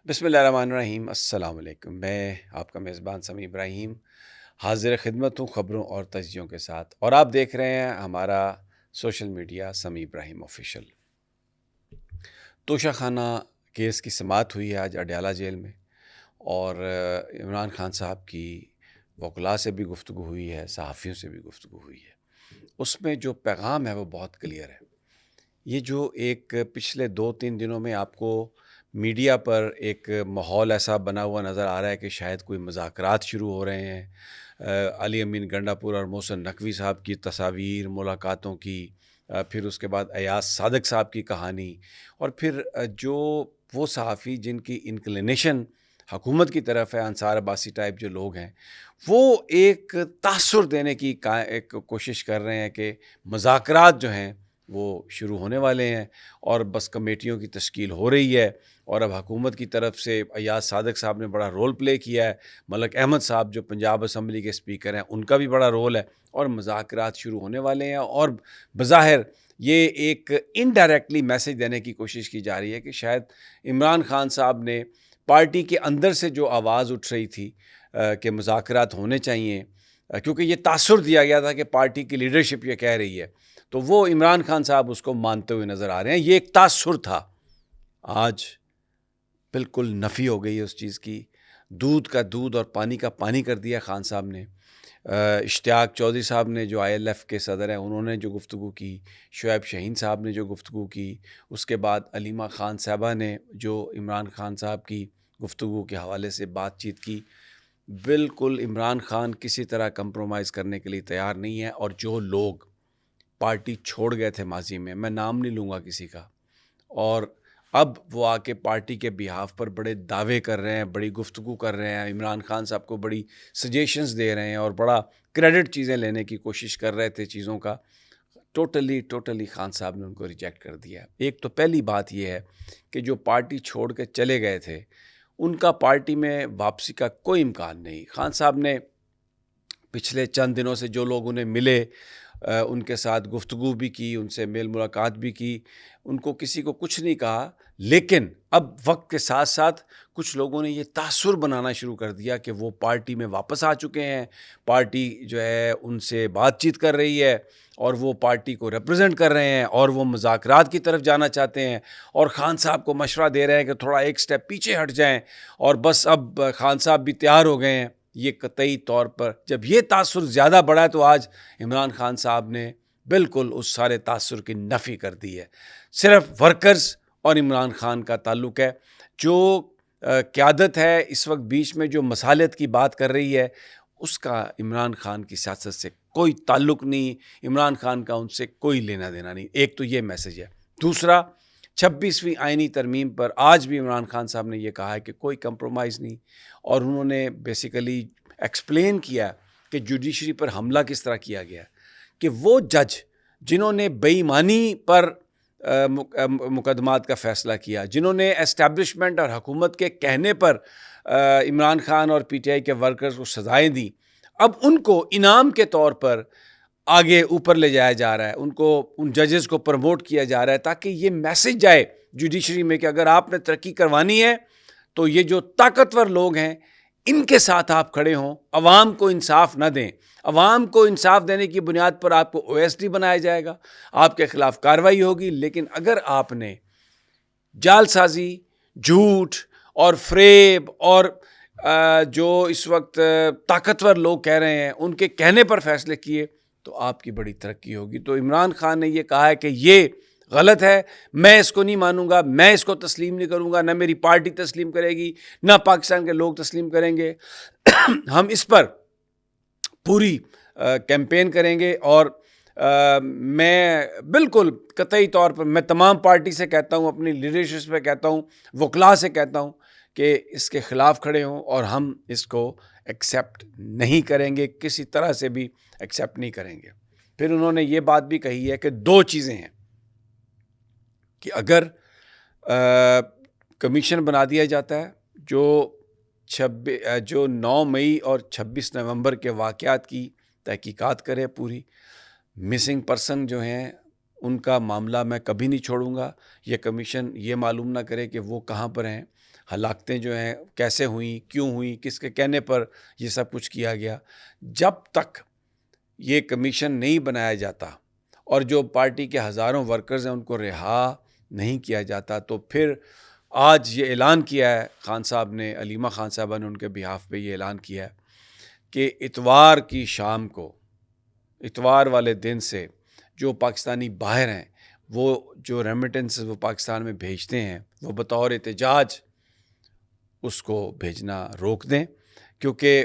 بسم اللہ الرحمن الرحیم۔ السلام علیکم۔ میں آپ کا میزبان سمیع ابراہیم حاضر خدمت ہوں خبروں اور تجزیوں کے ساتھ، اور آپ دیکھ رہے ہیں ہمارا سوشل میڈیا سمیع ابراہیم آفیشیل۔ توشہ خانہ کیس کی سماعت ہوئی ہے آج اڈیالہ جیل میں، اور عمران خان صاحب کی وکلاء سے بھی گفتگو ہوئی ہے، صحافیوں سے بھی گفتگو ہوئی ہے۔ اس میں جو پیغام ہے وہ بہت کلیئر ہے۔ یہ جو ایک پچھلے 2-3 دنوں میں آپ کو میڈیا پر ایک ماحول ایسا بنا ہوا نظر آ رہا ہے کہ شاید کوئی مذاکرات شروع ہو رہے ہیں، علی امین گنڈا پور اور محسن نقوی صاحب کی تصاویر ملاقاتوں کی، پھر اس کے بعد ایاز صادق صاحب کی کہانی، اور پھر جو وہ صحافی جن کی انکلینیشن حکومت کی طرف ہے، انصار عباسی ٹائپ جو لوگ ہیں، وہ ایک تاثر دینے کی ایک کوشش کر رہے ہیں کہ مذاکرات جو ہیں وہ شروع ہونے والے ہیں، اور بس کمیٹیوں کی تشکیل ہو رہی ہے، اور اب حکومت کی طرف سے ایاز صادق صاحب نے بڑا رول پلے کیا ہے، ملک احمد صاحب جو پنجاب اسمبلی کے اسپیکر ہیں ان کا بھی بڑا رول ہے، اور مذاکرات شروع ہونے والے ہیں۔ اور بظاہر یہ ایک انڈائریکٹلی میسج دینے کی کوشش کی جا رہی ہے کہ شاید عمران خان صاحب نے پارٹی کے اندر سے جو آواز اٹھ رہی تھی کہ مذاکرات ہونے چاہیے، کیونکہ یہ تاثر دیا گیا تھا کہ پارٹی کی لیڈرشپ یہ کہہ رہی ہے، تو وہ عمران خان صاحب اس کو مانتے ہوئے نظر آ رہے ہیں۔ یہ ایک تاثر تھا، آج بالکل نفی ہو گئی ہے اس چیز کی۔ دودھ کا دودھ اور پانی کا پانی کر دیا خان صاحب نے۔ اشتیاق چودھری صاحب نے جو ILF کے صدر ہیں انہوں نے جو گفتگو کی، شعیب شاہین صاحب نے جو گفتگو کی، اس کے بعد علیمہ خان صاحبہ نے جو عمران خان صاحب کی گفتگو کے حوالے سے بات چیت کی، بالکل عمران خان کسی طرح کمپرومائز کرنے کے لیے تیار نہیں ہے۔ اور جو لوگ پارٹی چھوڑ گئے تھے ماضی میں نام نہیں لوں گا کسی کا، اور اب وہ آ کے پارٹی کے بیہاف پر بڑے دعوے کر رہے ہیں، بڑی گفتگو کر رہے ہیں، عمران خان صاحب کو بڑی سجیشنز دے رہے ہیں اور بڑا کریڈٹ چیزیں لینے کی کوشش کر رہے تھے چیزوں کا، ٹوٹلی خان صاحب نے ان کو ریجیکٹ کر دیا۔ ایک تو پہلی بات یہ ہے کہ جو پارٹی چھوڑ کے چلے گئے تھے ان کا پارٹی میں واپسی کا کوئی امکان نہیں۔ خان صاحب نے پچھلے چند دنوں سے جو لوگ انہیں ملے، ان کے ساتھ گفتگو بھی کی، ان سے میل ملاقات بھی کی، ان کو کسی کو کچھ نہیں کہا، لیکن اب وقت کے ساتھ ساتھ کچھ لوگوں نے یہ تاثر بنانا شروع کر دیا کہ وہ پارٹی میں واپس آ چکے ہیں، پارٹی جو ہے ان سے بات چیت کر رہی ہے، اور وہ پارٹی کو ریپرزینٹ کر رہے ہیں، اور وہ مذاکرات کی طرف جانا چاہتے ہیں، اور خان صاحب کو مشورہ دے رہے ہیں کہ تھوڑا ایک سٹیپ پیچھے ہٹ جائیں، اور بس اب خان صاحب بھی تیار ہو گئے ہیں۔ یہ قطعی طور پر جب یہ تاثر زیادہ بڑھا ہے تو آج عمران خان صاحب نے بالکل اس سارے تاثر کی نفی کر دی ہے۔ صرف ورکرز اور عمران خان کا تعلق ہے۔ جو قیادت ہے اس وقت بیچ میں جو مصالحت کی بات کر رہی ہے، اس کا عمران خان کی سیاست سے کوئی تعلق نہیں، عمران خان کا ان سے کوئی لینا دینا نہیں۔ ایک تو یہ میسج ہے۔ دوسرا، 26ویں آئینی ترمیم پر آج بھی عمران خان صاحب نے یہ کہا ہے کہ کوئی کمپرومائز نہیں، اور انہوں نے بیسیکلی ایکسپلین کیا کہ جوڈیشری پر حملہ کس طرح کیا گیا، کہ وہ جج جنہوں نے بے ایمانی پر مقدمات کا فیصلہ کیا، جنہوں نے اسٹیبلشمنٹ اور حکومت کے کہنے پر عمران خان اور PTI کے ورکرز کو سزائیں دیں، اب ان کو انعام کے طور پر آگے اوپر لے جایا جا رہا ہے، ان ججز کو پروموٹ کیا جا رہا ہے، تاکہ یہ میسج جائے جوڈیشری میں کہ اگر آپ نے ترقی کروانی ہے تو یہ جو طاقتور لوگ ہیں ان کے ساتھ آپ کھڑے ہوں، عوام کو انصاف نہ دیں۔ عوام کو انصاف دینے کی بنیاد پر آپ کو OSD بنایا جائے گا، آپ کے خلاف کارروائی ہوگی، لیکن اگر آپ نے جال سازی، جھوٹ اور فریب اور جو اس وقت طاقتور لوگ کہہ رہے ہیں ان کے کہنے پر فیصلے کیے تو آپ کی بڑی ترقی ہوگی۔ تو عمران خان نے یہ کہا ہے کہ یہ غلط ہے، میں اس کو نہیں مانوں گا، میں اس کو تسلیم نہیں کروں گا، نہ میری پارٹی تسلیم کرے گی، نہ پاکستان کے لوگ تسلیم کریں گے۔ ہم اس پر پوری کیمپین کریں گے، اور میں بالکل قطعی طور پر میں تمام پارٹی سے کہتا ہوں، اپنی لیڈرشپ پہ کہتا ہوں، وکلاء سے کہتا ہوں کہ اس کے خلاف کھڑے ہوں، اور ہم اس کو ایکسیپٹ نہیں کریں گے، کسی طرح سے بھی ایکسیپٹ نہیں کریں گے۔ پھر انہوں نے یہ بات بھی کہی ہے کہ 2 چیزیں ہیں کہ اگر کمیشن بنا دیا جاتا ہے جو 9 مئی اور 26 نومبر کے واقعات کی تحقیقات کرے، پوری مسنگ پرسن جو ہیں ان کا معاملہ میں کبھی نہیں چھوڑوں گا. یہ کمیشن یہ معلوم نہ کرے کہ وہ کہاں پر ہیں, ہلاکتیں جو ہیں کیسے ہوئیں, کیوں ہوئیں, کس کے کہنے پر یہ سب کچھ کیا گیا. جب تک یہ کمیشن نہیں بنایا جاتا اور جو پارٹی کے ہزاروں ورکرز ہیں ان کو رہا نہیں کیا جاتا, تو پھر آج یہ اعلان کیا ہے خان صاحب نے, علیمہ خان صاحبہ نے ان کے بہاف پہ یہ اعلان کیا ہے کہ اتوار کی شام کو, اتوار والے دن سے جو پاکستانی باہر ہیں وہ جو ریمیٹنس وہ پاکستان میں بھیجتے ہیں وہ بطور احتجاج اس کو بھیجنا روک دیں, کیونکہ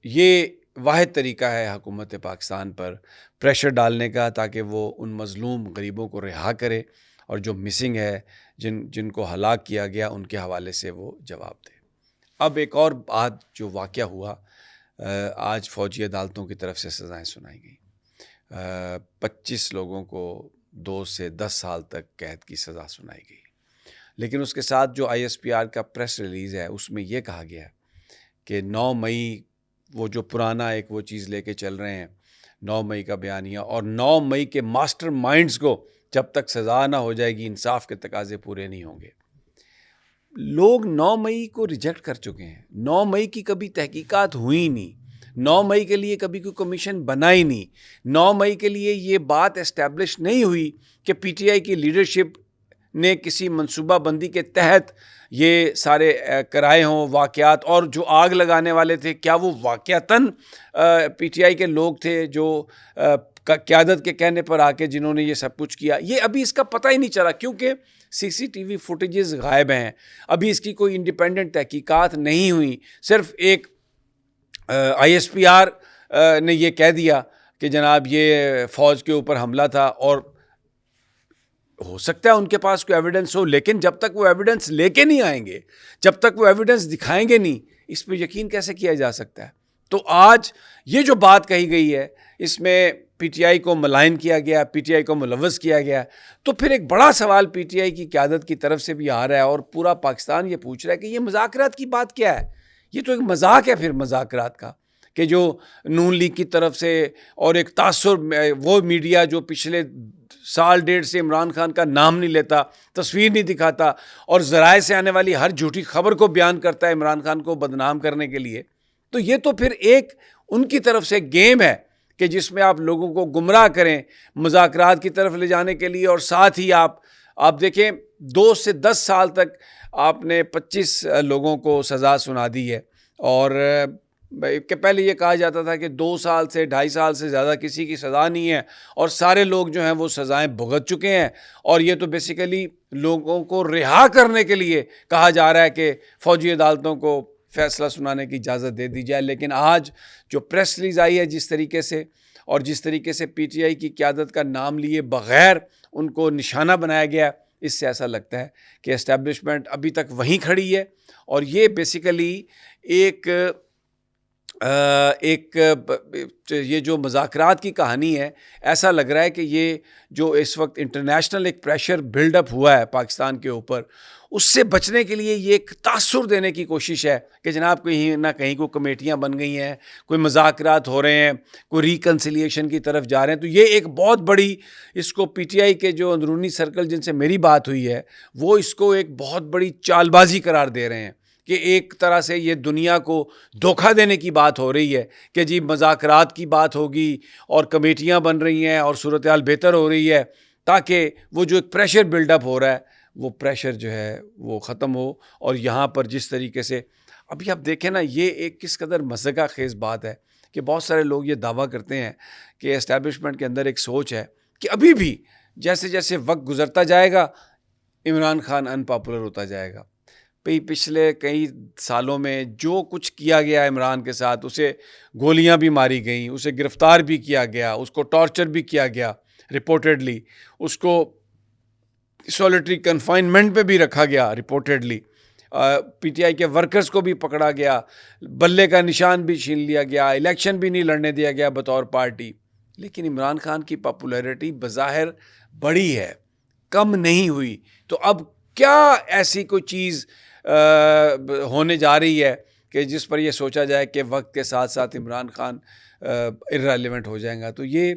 یہ واحد طریقہ ہے حکومت پاکستان پر پریشر ڈالنے کا تاکہ وہ ان مظلوم غریبوں کو رہا کرے اور جو مسنگ ہے جن کو ہلاک کیا گیا ان کے حوالے سے وہ جواب دے. اب ایک اور بات جو واقعہ ہوا, آج فوجی عدالتوں کی طرف سے سزائیں سنائی گئیں. 25 لوگوں کو 2 سے 10 سال تک قید کی سزا سنائی گئی. لیکن اس کے ساتھ جو ISPR کا پریس ریلیز ہے اس میں یہ کہا گیا کہ 9 مئی وہ جو پرانا ایک وہ چیز لے کے چل رہے ہیں 9 مئی کا بیانیہ, اور 9 مئی کے ماسٹر مائنڈز کو جب تک سزا نہ ہو جائے گی انصاف کے تقاضے پورے نہیں ہوں گے. لوگ 9 مئی کو ریجیکٹ کر چکے ہیں. 9 مئی کی کبھی تحقیقات ہوئی نہیں, 9 مئی کے لیے کبھی کوئی کمیشن بنائی نہیں, 9 مئی کے لیے یہ بات اسٹیبلش نہیں ہوئی کہ PTI کی لیڈرشپ نے کسی منصوبہ بندی کے تحت یہ سارے کرائے ہوں واقعات, اور جو آگ لگانے والے تھے کیا وہ واقعتاً PTI کے لوگ تھے جو قیادت کے کہنے پر آ کے جنہوں نے یہ سب کچھ کیا. یہ ابھی اس کا پتہ ہی نہیں چلا کیونکہ CCTV فوٹیجز غائب ہیں, ابھی اس کی کوئی انڈیپینڈنٹ تحقیقات نہیں ہوئی. صرف ایک ISPR نے یہ کہہ دیا کہ جناب یہ فوج کے اوپر حملہ تھا, اور ہو سکتا ہے ان کے پاس کوئی ایویڈنس ہو, لیکن جب تک وہ ایویڈنس لے کے نہیں آئیں گے, جب تک وہ ایویڈنس دکھائیں گے نہیں, اس پہ یقین کیسے کیا جا سکتا ہے. تو آج یہ جو بات کہی گئی ہے اس میں PTI کو ملائن کیا گیا, PTI کو ملوث کیا گیا, تو پھر ایک بڑا سوال PTI کی قیادت کی طرف سے بھی آ رہا ہے اور پورا پاکستان یہ پوچھ رہا ہے کہ یہ مذاکرات کی بات کیا ہے. یہ تو ایک مذاق ہے پھر مذاکرات کا, کہ جو نون لیگ کی طرف سے اور ایک تاثر وہ میڈیا جو پچھلے سال ڈیڑھ سے عمران خان کا نام نہیں لیتا, تصویر نہیں دکھاتا, اور ذرائع سے آنے والی ہر جھوٹی خبر کو بیان کرتا ہے عمران خان کو بدنام کرنے کے لیے. تو یہ تو پھر ایک ان کی طرف سے گیم ہے کہ جس میں آپ لوگوں کو گمراہ کریں مذاکرات کی طرف لے جانے کے لیے, اور ساتھ ہی آپ دیکھیں 2 سے 10 سال تک آپ نے 25 لوگوں کو سزا سنا دی ہے, اور کہ پہلے یہ کہا جاتا تھا کہ 2 سال سے 2.5 سال سے زیادہ کسی کی سزا نہیں ہے, اور سارے لوگ جو ہیں وہ سزائیں بھگت چکے ہیں, اور یہ تو بیسیکلی لوگوں کو رہا کرنے کے لیے کہا جا رہا ہے کہ فوجی عدالتوں کو فیصلہ سنانے کی اجازت دے دی جائے. لیکن آج جو پریس ریلیز آئی ہے جس طریقے سے, اور جس طریقے سے PTI کی قیادت کا نام لیے بغیر ان کو نشانہ بنایا گیا, اس سے ایسا لگتا ہے کہ اسٹیبلشمنٹ ابھی تک وہیں کھڑی ہے, اور یہ بیسیکلی ایک یہ جو مذاکرات کی کہانی ہے, ایسا لگ رہا ہے کہ یہ جو اس وقت انٹرنیشنل ایک پریشر بلڈ اپ ہوا ہے پاکستان کے اوپر, اس سے بچنے کے لیے یہ ایک تاثر دینے کی کوشش ہے کہ جناب کہیں نہ کہیں کوئی کمیٹیاں بن گئی ہیں, کوئی مذاکرات ہو رہے ہیں, کوئی ریکنسیلیشن کی طرف جا رہے ہیں. تو یہ ایک بہت بڑی, اس کو PTI کے جو اندرونی سرکل جن سے میری بات ہوئی ہے وہ اس کو ایک بہت بڑی چال بازی قرار دے رہے ہیں کہ ایک طرح سے یہ دنیا کو دھوکہ دینے کی بات ہو رہی ہے کہ جی مذاکرات کی بات ہوگی اور کمیٹیاں بن رہی ہیں اور صورتحال بہتر ہو رہی ہے, تاکہ وہ جو ایک پریشر بلڈ اپ ہو رہا ہے وہ پریشر جو ہے وہ ختم ہو. اور یہاں پر جس طریقے سے ابھی آپ دیکھیں نا, یہ ایک کس قدر مضحکہ خیز بات ہے کہ بہت سارے لوگ یہ دعویٰ کرتے ہیں کہ اسٹیبلشمنٹ کے اندر ایک سوچ ہے کہ ابھی بھی جیسے جیسے وقت گزرتا جائے گا عمران خان ان پاپولر ہوتا جائے گا. پچھلے کئی سالوں میں جو کچھ کیا گیا عمران کے ساتھ, اسے گولیاں بھی ماری گئیں, اسے گرفتار بھی کیا گیا, اس کو ٹارچر بھی کیا گیا رپورٹڈلی, اس کو سولیٹری کنفائنمنٹ پہ بھی رکھا گیا رپورٹڈلی, PTI کے ورکرز کو بھی پکڑا گیا, بلے کا نشان بھی چھین لیا گیا, الیکشن بھی نہیں لڑنے دیا گیا بطور پارٹی. لیکن عمران خان کی پاپولیرٹی بظاہر بڑی ہے, کم نہیں ہوئی. تو اب کیا ایسی کوئی چیز ہونے جا رہی ہے کہ جس پر یہ سوچا جائے کہ وقت کے ساتھ ساتھ عمران خان ارریلیونٹ ہو جائیں گا. تو یہ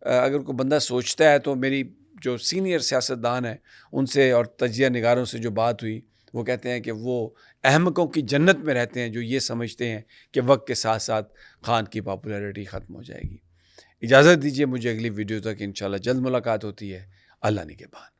اگر کوئی بندہ سوچتا ہے تو میری جو سینئر سیاستدان ہیں ان سے اور تجزیہ نگاروں سے جو بات ہوئی، وہ کہتے ہیں کہ وہ احمقوں کی جنت میں رہتے ہیں جو یہ سمجھتے ہیں کہ وقت کے ساتھ ساتھ خان کی پاپولیرٹی ختم ہو جائے گی۔ اجازت دیجیے، مجھے اگلی ویڈیو تک انشاءاللہ جلد ملاقات ہوتی ہے۔ اللہ نگہبان۔